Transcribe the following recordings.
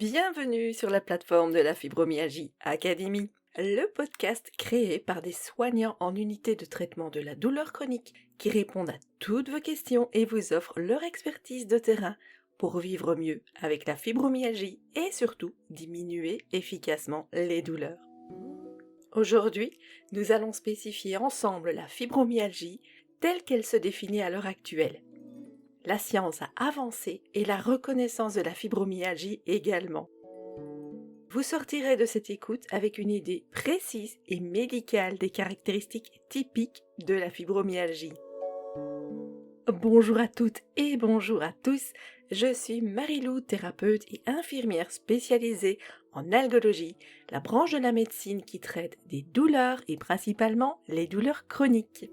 Bienvenue sur la plateforme de la Fibromyalgie Academy, le podcast créé par des soignants en unité de traitement de la douleur chronique qui répondent à toutes vos questions et vous offrent leur expertise de terrain pour vivre mieux avec la fibromyalgie et surtout diminuer efficacement les douleurs. Aujourd'hui, nous allons spécifier ensemble la fibromyalgie telle qu'elle se définit à l'heure actuelle. La science a avancé et la reconnaissance de la fibromyalgie également. Vous sortirez de cette écoute avec une idée précise et médicale des caractéristiques typiques de la fibromyalgie. Bonjour à toutes et bonjour à tous, je suis Marie-Lou, thérapeute et infirmière spécialisée en algologie, la branche de la médecine qui traite des douleurs et principalement les douleurs chroniques.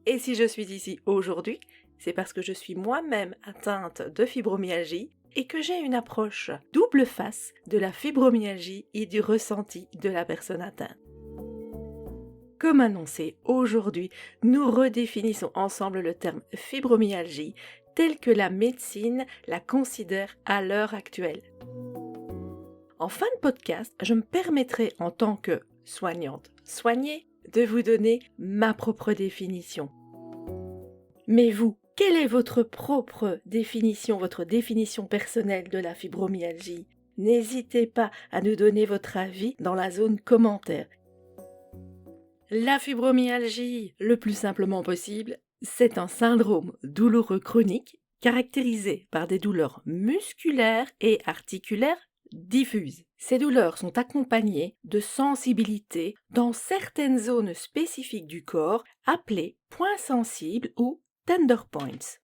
Et si je suis ici aujourd'hui, c'est parce que je suis moi-même atteinte de fibromyalgie et que j'ai une approche double face de la fibromyalgie et du ressenti de la personne atteinte. Comme annoncé, aujourd'hui, nous redéfinissons ensemble le terme fibromyalgie tel que la médecine la considère à l'heure actuelle. En fin de podcast, je me permettrai en tant que soignante soignée de vous donner ma propre définition. Mais vous, quelle est votre propre définition, votre définition personnelle de la fibromyalgie? N'hésitez pas à nous donner votre avis dans la zone commentaire. La fibromyalgie, le plus simplement possible, c'est un syndrome douloureux chronique caractérisé par des douleurs musculaires et articulaires diffuses. Ces douleurs sont accompagnées de sensibilité dans certaines zones spécifiques du corps appelées points sensibles ou tender points.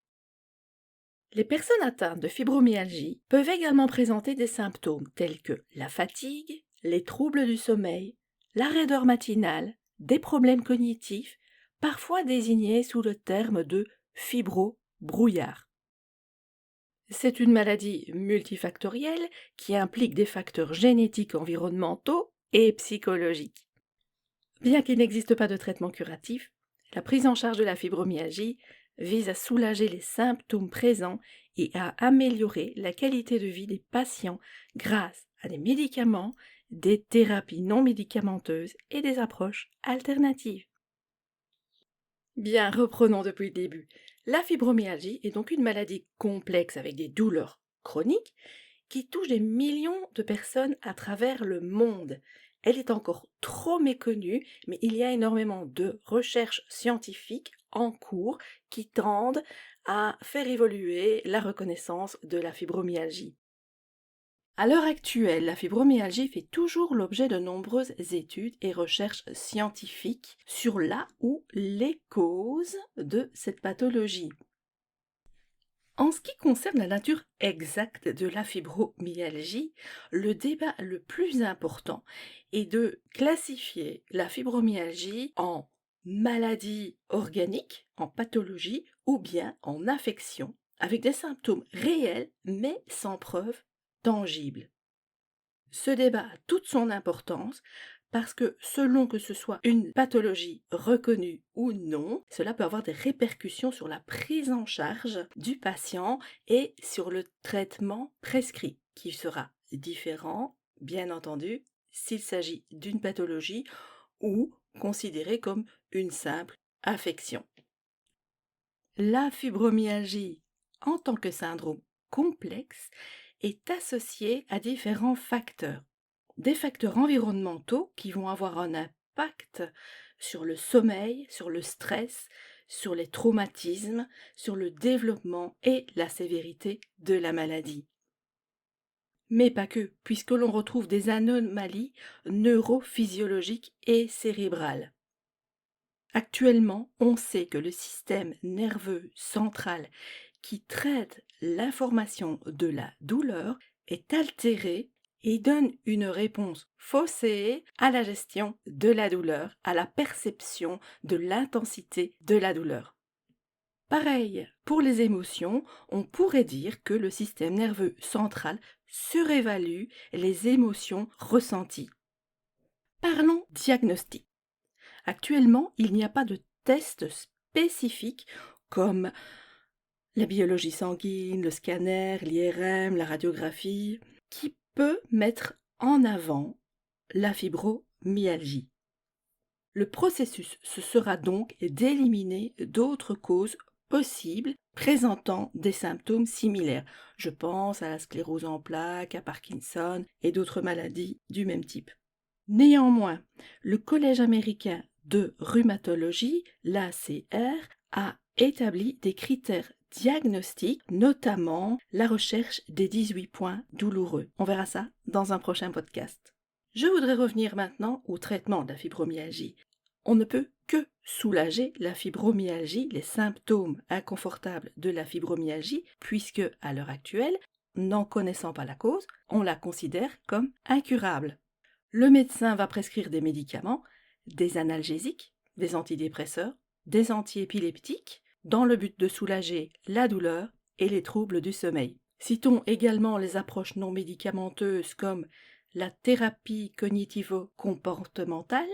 Les personnes atteintes de fibromyalgie peuvent également présenter des symptômes tels que la fatigue, les troubles du sommeil, la raideur matinale, des problèmes cognitifs, parfois désignés sous le terme de fibro-brouillard. C'est une maladie multifactorielle qui implique des facteurs génétiques, environnementaux et psychologiques. Bien qu'il n'existe pas de traitement curatif, la prise en charge de la fibromyalgie vise à soulager les symptômes présents et à améliorer la qualité de vie des patients grâce à des médicaments, des thérapies non médicamenteuses et des approches alternatives. Bien, reprenons depuis le début. La fibromyalgie est donc une maladie complexe avec des douleurs chroniques qui touche des millions de personnes à travers le monde. Elle est encore trop méconnue, mais il y a énormément de recherches scientifiques en cours qui tendent à faire évoluer la reconnaissance de la fibromyalgie. À l'heure actuelle, la fibromyalgie fait toujours l'objet de nombreuses études et recherches scientifiques sur la ou les causes de cette pathologie. En ce qui concerne la nature exacte de la fibromyalgie, le débat le plus important est de classifier la fibromyalgie en maladie organique, en pathologie ou bien en affection, avec des symptômes réels mais sans preuve tangible. Ce débat a toute son importance parce que selon que ce soit une pathologie reconnue ou non, cela peut avoir des répercussions sur la prise en charge du patient et sur le traitement prescrit, qui sera différent, bien entendu, s'il s'agit d'une pathologie ou considéré comme une simple affection. La fibromyalgie, en tant que syndrome complexe, est associée à différents facteurs. Des facteurs environnementaux qui vont avoir un impact sur le sommeil, sur le stress, sur les traumatismes, sur le développement et la sévérité de la maladie. Mais pas que, puisque l'on retrouve des anomalies neurophysiologiques et cérébrales. Actuellement, on sait que le système nerveux central qui traite l'information de la douleur est altéré et donne une réponse faussée à la gestion de la douleur, à la perception de l'intensité de la douleur. Pareil, pour les émotions, on pourrait dire que le système nerveux central surévalue les émotions ressenties. Parlons diagnostic. Actuellement, il n'y a pas de test spécifique comme la biologie sanguine, le scanner, l'IRM, la radiographie. qui peut mettre en avant la fibromyalgie. Le processus, ce sera donc d'éliminer d'autres causes possibles présentant des symptômes similaires. Je pense à la sclérose en plaques, à Parkinson et d'autres maladies du même type. Néanmoins, le Collège américain de rhumatologie, l'ACR, a établi des critères diagnostiques, notamment la recherche des 18 points douloureux. On verra ça dans un prochain podcast. Je voudrais revenir maintenant au traitement de la fibromyalgie. On ne peut que soulager la fibromyalgie, les symptômes inconfortables de la fibromyalgie, puisque, à l'heure actuelle, n'en connaissant pas la cause, on la considère comme incurable. Le médecin va prescrire des médicaments, des analgésiques, des antidépresseurs, des antiépileptiques, dans le but de soulager la douleur et les troubles du sommeil. Citons également les approches non médicamenteuses comme la thérapie cognitivo-comportementale,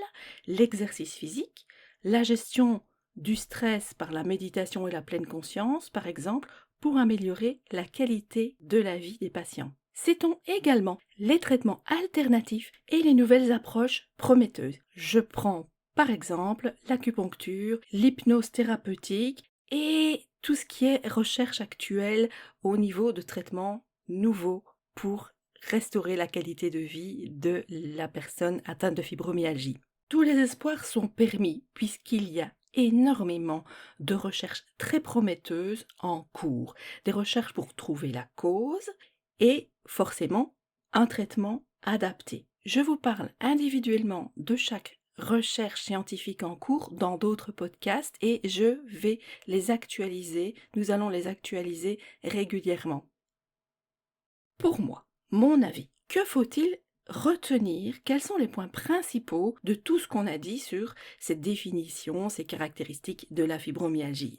l'exercice physique, la gestion du stress par la méditation et la pleine conscience, par exemple, pour améliorer la qualité de la vie des patients. Citons également les traitements alternatifs et les nouvelles approches prometteuses. Je prends par exemple l'acupuncture, l'hypnose thérapeutique et tout ce qui est recherche actuelle au niveau de traitements nouveaux pour restaurer la qualité de vie de la personne atteinte de fibromyalgie. Tous les espoirs sont permis puisqu'il y a énormément de recherches très prometteuses en cours, des recherches pour trouver la cause et forcément un traitement adapté. Je vous parle individuellement de chaque recherche scientifique en cours dans d'autres podcasts et je vais les actualiser, nous allons les actualiser régulièrement. Pour moi, mon avis, que faut-il retenir? Quels sont les points principaux de tout ce qu'on a dit sur cette définition, ces caractéristiques de la fibromyalgie?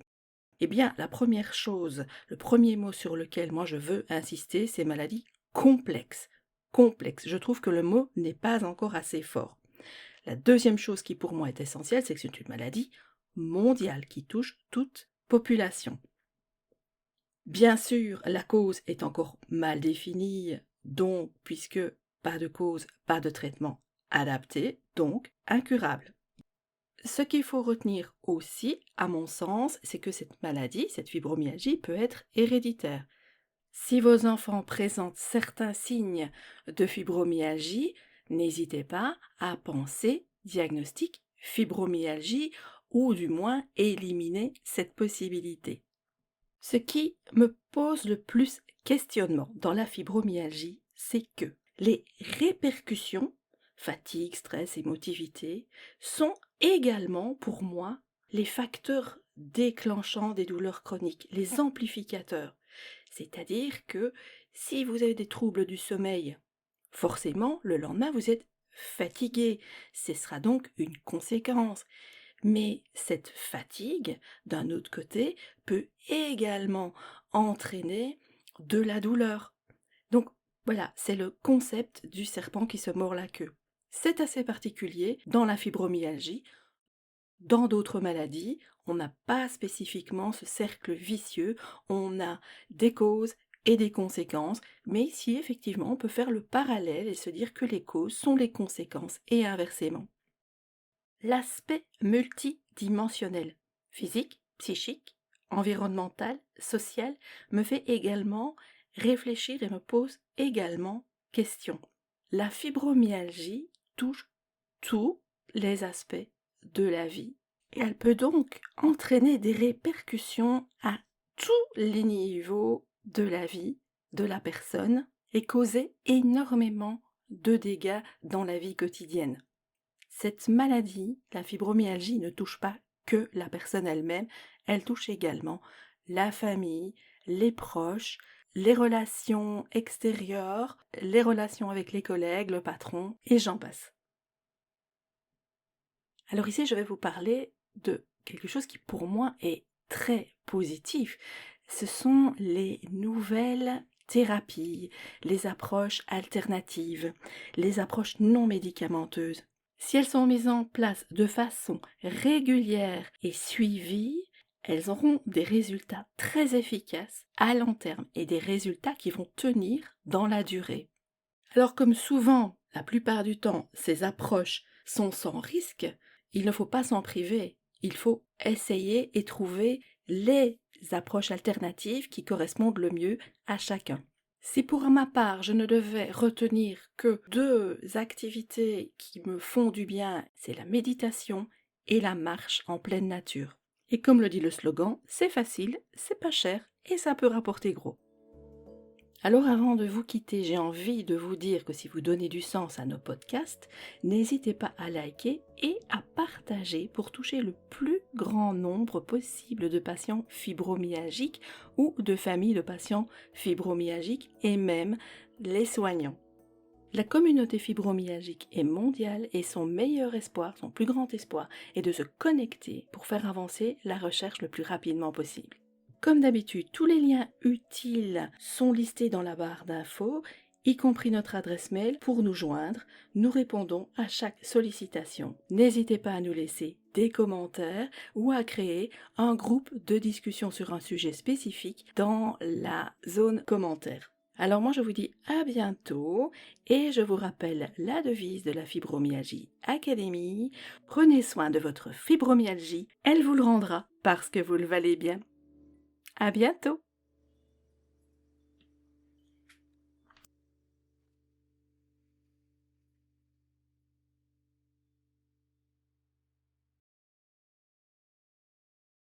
Eh bien, la première chose, le premier mot sur lequel moi je veux insister, c'est maladie complexe. Complexe. Je trouve que le mot n'est pas encore assez fort. La deuxième chose qui pour moi est essentielle, c'est que c'est une maladie mondiale qui touche toute population. Bien sûr, la cause est encore mal définie, donc puisque pas de cause, pas de traitement adapté, donc incurable. Ce qu'il faut retenir aussi, à mon sens, c'est que cette maladie, cette fibromyalgie, peut être héréditaire. Si vos enfants présentent certains signes de fibromyalgie, n'hésitez pas à penser diagnostic fibromyalgie ou du moins éliminer cette possibilité. Ce qui me pose le plus questionnement dans la fibromyalgie, c'est que les répercussions, fatigue, stress, émotivité, sont également pour moi les facteurs déclenchants des douleurs chroniques, les amplificateurs. C'est-à-dire que si vous avez des troubles du sommeil, forcément, le lendemain, vous êtes fatigué. Ce sera donc une conséquence. Mais cette fatigue, d'un autre côté, peut également entraîner de la douleur. Donc voilà, c'est le concept du serpent qui se mord la queue. C'est assez particulier dans la fibromyalgie. Dans d'autres maladies, on n'a pas spécifiquement ce cercle vicieux, on a des causes et des conséquences, mais ici, effectivement, on peut faire le parallèle et se dire que les causes sont les conséquences et inversement. L'aspect multidimensionnel, physique, psychique, environnemental, social, me fait également réfléchir et me pose également question. La fibromyalgie touche tous les aspects de la vie et elle peut donc entraîner des répercussions à tous les niveaux de la vie de la personne et causer énormément de dégâts dans la vie quotidienne. Cette maladie, la fibromyalgie, ne touche pas que la personne elle-même, elle touche également la famille, les proches, les relations extérieures, les relations avec les collègues, le patron, et j'en passe. Alors ici, je vais vous parler de quelque chose qui pour moi est très positif. Ce sont les nouvelles thérapies, les approches alternatives, les approches non médicamenteuses. Si elles sont mises en place de façon régulière et suivie, elles auront des résultats très efficaces à long terme et des résultats qui vont tenir dans la durée. Alors comme souvent, la plupart du temps, ces approches sont sans risque, il ne faut pas s'en priver. Il faut essayer et trouver les approches alternatives qui correspondent le mieux à chacun. Si pour ma part, je ne devais retenir que 2 activités qui me font du bien, c'est la méditation et la marche en pleine nature. Et comme le dit le slogan, c'est facile, c'est pas cher et ça peut rapporter gros. Alors avant de vous quitter, j'ai envie de vous dire que si vous donnez du sens à nos podcasts, n'hésitez pas à liker et à partager pour toucher le plus grand nombre possible de patients fibromyalgiques ou de familles de patients fibromyalgiques et même les soignants. La communauté fibromyalgique est mondiale et son meilleur espoir, son plus grand espoir, est de se connecter pour faire avancer la recherche le plus rapidement possible. Comme d'habitude, tous les liens utiles sont listés dans la barre d'infos, y compris notre adresse mail pour nous joindre. Nous répondons à chaque sollicitation. N'hésitez pas à nous laisser des commentaires ou à créer un groupe de discussion sur un sujet spécifique dans la zone commentaires. Alors moi je vous dis à bientôt et je vous rappelle la devise de la Fibromyalgie Academy. Prenez soin de votre fibromyalgie, elle vous le rendra parce que vous le valez bien. À bientôt!